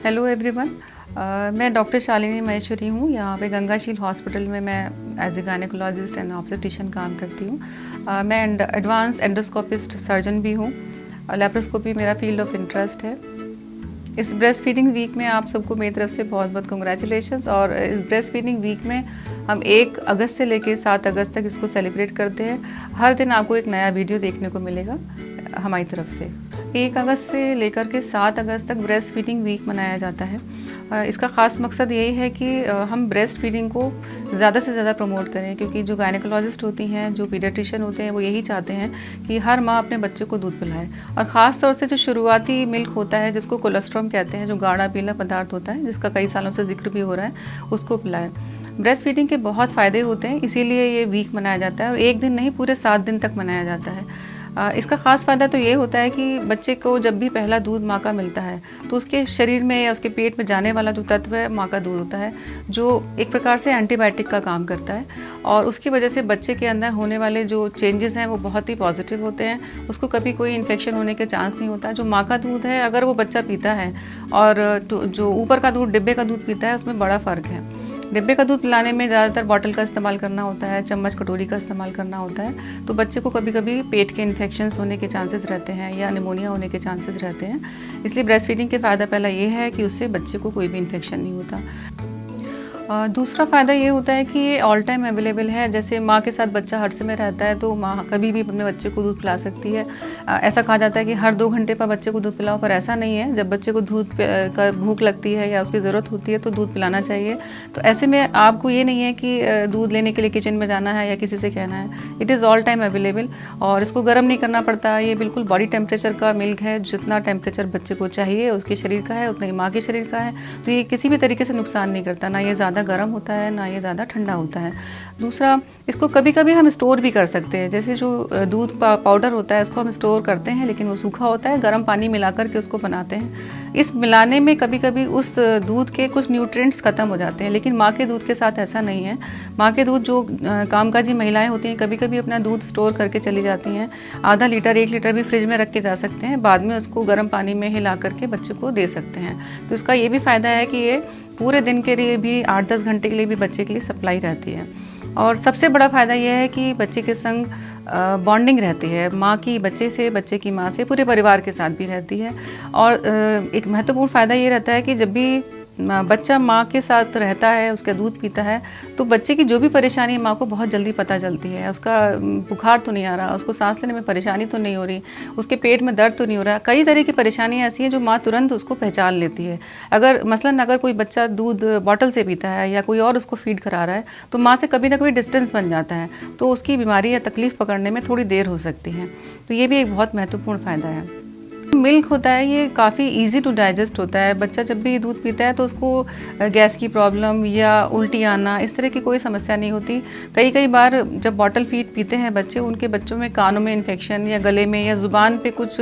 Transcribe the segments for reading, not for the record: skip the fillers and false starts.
Hello everyone. मैं doctor Shalini Maheshwari हूँ। यहाँ पे गंगाशील हॉस्पिटल में मैं as a gynaecologist and obstetrician काम करती हूँ। मैं एडवांस एंडोस्कोपिस्ट सर्जन भी हूँ। लैप्रोस्कोपी मेरा फील्ड ऑफ इंटरेस्ट है। इस ब्रेस्ट फीडिंग वीक में आप सबको मेरी तरफ से बहुत बहुत कंग्रेचुलेशंस। और इस ब्रेस्ट फीडिंग वीक में हम 1 अगस्त से लेकर 7 अगस्त तक इसको सेलिब्रेट करते हैं। हर दिन आपको एक नया वीडियो देखने को मिलेगा हमारी तरफ से। 1 अगस्त से लेकर के 7 अगस्त तक ब्रेस्ट फीडिंग वीक मनाया जाता है। इसका ख़ास मकसद यही है कि हम ब्रेस्ट फीडिंग को ज़्यादा से ज़्यादा प्रमोट करें, क्योंकि जो गायनेकोलॉजिस्ट होती हैं, जो पीडियाट्रिशियन होते हैं, वो यही चाहते हैं कि हर माँ अपने बच्चे को दूध पिलाए। और ख़ास तौर से जो शुरुआती मिल्क होता है, जिसको कोलेस्ट्रॉम कहते हैं, जो गाढ़ा पीला पदार्थ होता है, जिसका कई सालों से जिक्र भी हो रहा है, उसको पिलाएं। ब्रेस्ट फीडिंग के बहुत फ़ायदे होते हैं, इसीलिए ये वीक मनाया जाता है। और 1 दिन नहीं, पूरे 7 दिन तक मनाया जाता है। इसका ख़ास फ़ायदा तो ये होता है कि बच्चे को जब भी पहला दूध माँ का मिलता है, तो उसके शरीर में या उसके पेट में जाने वाला जो तत्व है माँ का दूध होता है, जो एक प्रकार से एंटीबायोटिक का काम करता है। और उसकी वजह से बच्चे के अंदर होने वाले जो चेंजेस हैं वो बहुत ही पॉजिटिव होते हैं। उसको कभी कोई इन्फेक्शन होने के चांस नहीं होता। जो माँ का दूध है, अगर वो बच्चा पीता है, और जो ऊपर का दूध, डिब्बे का दूध पीता है, उसमें बड़ा फ़र्क है। डिब्बे का दूध पिलाने में ज़्यादातर बॉटल का इस्तेमाल करना होता है, चम्मच कटोरी का इस्तेमाल करना होता है, तो बच्चे को कभी कभी पेट के इन्फेक्शंस होने के चांसेस रहते हैं या निमोनिया होने के चांसेस रहते हैं। इसलिए ब्रेस्ट फीडिंग के फ़ायदा पहला ये है कि उससे बच्चे को कोई भी इन्फेक्शन नहीं होता। दूसरा फ़ायदा ये होता है कि ये ऑल टाइम अवेलेबल है। जैसे माँ के साथ बच्चा हर समय रहता है, तो माँ कभी भी अपने बच्चे को दूध पिला सकती है। ऐसा कहा जाता है कि हर 2 घंटे पर बच्चे को दूध पिलाओ, पर ऐसा नहीं है। जब बच्चे को दूध का भूख लगती है या उसकी ज़रूरत होती है तो दूध पिलाना चाहिए। तो ऐसे में आपको ये नहीं है कि दूध लेने के लिए किचन में जाना है या किसी से कहना है। It is all time available, और इसको गर्म नहीं करना पड़ता। ये बिल्कुल बॉडी टेम्परेचर का मिल्क है। जितना टेम्परेचर बच्चे को चाहिए उसके शरीर का है, उतना ही माँ के शरीर का है। तो ये किसी भी तरीके से नुकसान नहीं करता, ना ये ज़्यादा गर्म होता है, ना ये ज़्यादा ठंडा होता है। दूसरा, इसको कभी कभी हम स्टोर भी कर सकते हैं। जैसे जो दूध पाउडर होता है, उसको हम स्टोर करते हैं, लेकिन वो सूखा होता है, गर्म पानी मिला करके उसको बनाते हैं। इस मिलाने में कभी कभी उस दूध के कुछ न्यूट्रिएंट्स ख़त्म हो जाते हैं, लेकिन माँ के दूध के साथ ऐसा नहीं है। माँ के दूध, जो कामकाजी महिलाएं होती हैं, कभी कभी अपना दूध स्टोर करके चली जाती हैं। आधा लीटर 1 लीटर भी फ्रिज में रख के जा सकते हैं, बाद में उसको गर्म पानी में हिला करके बच्चे को दे सकते हैं। तो इसका ये भी फ़ायदा है कि ये पूरे दिन के लिए भी, 8-10 घंटे के लिए भी बच्चे के लिए सप्लाई रहती है। और सबसे बड़ा फ़ायदा यह है कि बच्चे के संग बॉन्डिंग रहती है। माँ की बच्चे से, बच्चे की माँ से, पूरे परिवार के साथ भी रहती है। और एक महत्वपूर्ण फ़ायदा ये रहता है कि जब भी बच्चा माँ के साथ रहता है, उसका दूध पीता है, तो बच्चे की जो भी परेशानी माँ को बहुत जल्दी पता चलती है। उसका बुखार तो नहीं आ रहा, उसको सांस लेने में परेशानी तो नहीं हो रही, उसके पेट में दर्द तो नहीं हो रहा। कई तरह की परेशानियाँ ऐसी हैं जो माँ तुरंत उसको पहचान लेती है। अगर कोई बच्चा दूध बॉटल से पीता है या कोई और उसको फीड करा रहा है, तो माँ से कभी ना कभी डिस्टेंस बन जाता है, तो उसकी बीमारी या तकलीफ़ पकड़ने में थोड़ी देर हो सकती है। तो ये भी एक बहुत महत्वपूर्ण फ़ायदा है। मिल्क होता है, ये काफ़ी इजी टू डाइजेस्ट होता है। बच्चा जब भी दूध पीता है तो उसको गैस की प्रॉब्लम या उल्टी आना, इस तरह की कोई समस्या नहीं होती। कई बार जब बॉटल फीड पीते हैं बच्चे, उनके बच्चों में कानों में इन्फेक्शन या गले में या ज़ुबान पे कुछ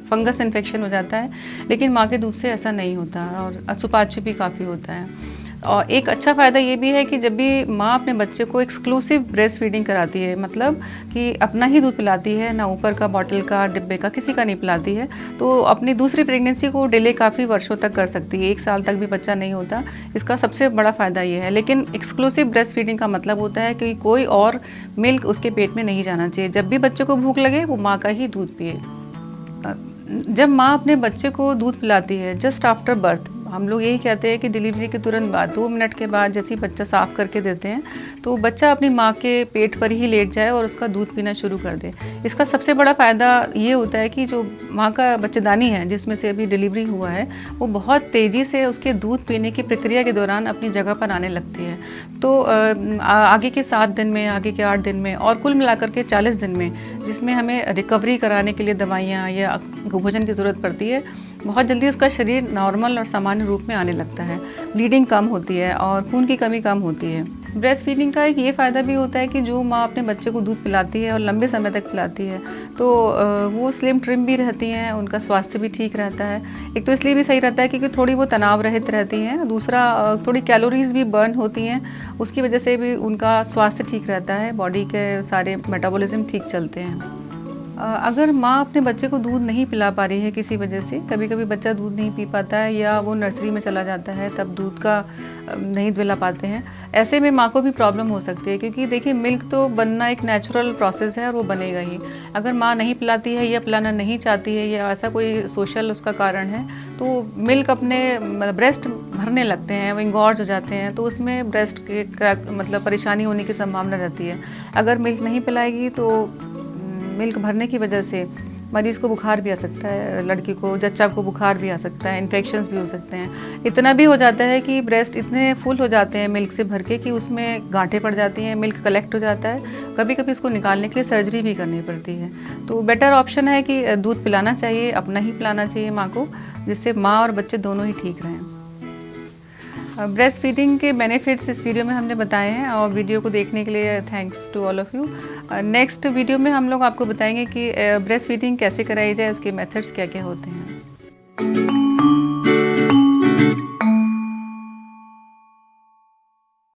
फंगस इन्फेक्शन हो जाता है, लेकिन माँ के दूध से ऐसा नहीं होता। और सुपाच्य भी काफ़ी होता है। और एक अच्छा फ़ायदा ये भी है कि जब भी माँ अपने बच्चे को एक्सक्लूसिव ब्रेस्ट फीडिंग कराती है, मतलब कि अपना ही दूध पिलाती है, ना ऊपर का, बॉटल का, डिब्बे का, किसी का नहीं पिलाती है, तो अपनी दूसरी प्रेगनेंसी को डिले काफ़ी वर्षों तक कर सकती है। 1 साल तक भी बच्चा नहीं होता। इसका सबसे बड़ा फ़ायदा ये है। लेकिन एक्सक्लूसिव ब्रेस्ट फीडिंग का मतलब होता है कि कोई और मिल्क उसके पेट में नहीं जाना चाहिए। जब भी बच्चे को भूख लगे, वो माँ का ही दूध पिए। जब माँ अपने बच्चे को दूध पिलाती है जस्ट आफ्टर बर्थ, हम लोग यही कहते हैं कि डिलीवरी के तुरंत बाद, 2 मिनट के बाद जैसे ही बच्चा साफ़ करके देते हैं, तो बच्चा अपनी माँ के पेट पर ही लेट जाए और उसका दूध पीना शुरू कर दे। इसका सबसे बड़ा फ़ायदा ये होता है कि जो माँ का बच्चेदानी है, जिसमें से अभी डिलीवरी हुआ है, वो बहुत तेज़ी से उसके दूध पीने की प्रक्रिया के दौरान अपनी जगह पर आने लगती है। तो आगे के 7 दिन में, आगे के 8 दिन में, और कुल मिलाकर के 40 दिन में, जिसमें हमें रिकवरी कराने के लिए दवाइयाँ या भोजन की ज़रूरत पड़ती है, बहुत जल्दी उसका शरीर नॉर्मल और सामान्य रूप में आने लगता है। ब्लीडिंग कम होती है और खून की कमी कम होती है। ब्रेस्ट फीडिंग का एक ये फ़ायदा भी होता है कि जो माँ अपने बच्चे को दूध पिलाती है और लंबे समय तक पिलाती है, तो वो स्लिम ट्रिम भी रहती हैं, उनका स्वास्थ्य भी ठीक रहता है। एक तो इसलिए भी सही रहता है क्योंकि थोड़ी वो तनाव रहित रहती हैं, दूसरा थोड़ी कैलोरीज भी बर्न होती हैं, उसकी वजह से भी उनका स्वास्थ्य ठीक रहता है, बॉडी के सारे मेटाबॉलिज्म ठीक चलते हैं। अगर माँ अपने बच्चे को दूध नहीं पिला पा रही है किसी वजह से, कभी कभी बच्चा दूध नहीं पी पाता है या वो नर्सरी में चला जाता है तब दूध का नहीं पिला पाते हैं, ऐसे में माँ को भी प्रॉब्लम हो सकती है। क्योंकि देखिए मिल्क तो बनना एक नेचुरल प्रोसेस है और वो बनेगा ही। अगर माँ नहीं पिलाती है या पिलाना नहीं चाहती है या ऐसा कोई सोशल उसका कारण है तो मिल्क अपने ब्रेस्ट भरने लगते हैं, वो इंगॉर्ज हो जाते हैं, तो उसमें ब्रेस्ट के मतलब परेशानी होने की संभावना रहती है। अगर मिल्क नहीं पिलाएगी तो मिल्क भरने की वजह से मरीज़ को बुखार भी आ सकता है, लड़की को, जच्चा को बुखार भी आ सकता है, इन्फेक्शंस भी हो सकते हैं। इतना भी हो जाता है कि ब्रेस्ट इतने फुल हो जाते हैं मिल्क से भर के कि उसमें गांठें पड़ जाती हैं, मिल्क कलेक्ट हो जाता है। कभी कभी इसको निकालने के लिए सर्जरी भी करनी पड़ती है। तो बेटर ऑप्शन है कि दूध पिलाना चाहिए, अपना ही पिलाना चाहिए माँ को, जिससे माँ और बच्चे दोनों ही ठीक रहें। ब्रेस्ट फीडिंग के बेनिफिट्स इस वीडियो में हमने बताए हैं और वीडियो को देखने के लिए thanks to all of you. Next video में हम लोग आपको बताएंगे कि ब्रेस्ट फीडिंग कैसे कराई जाए, उसके मेथड्स क्या क्या होते हैं।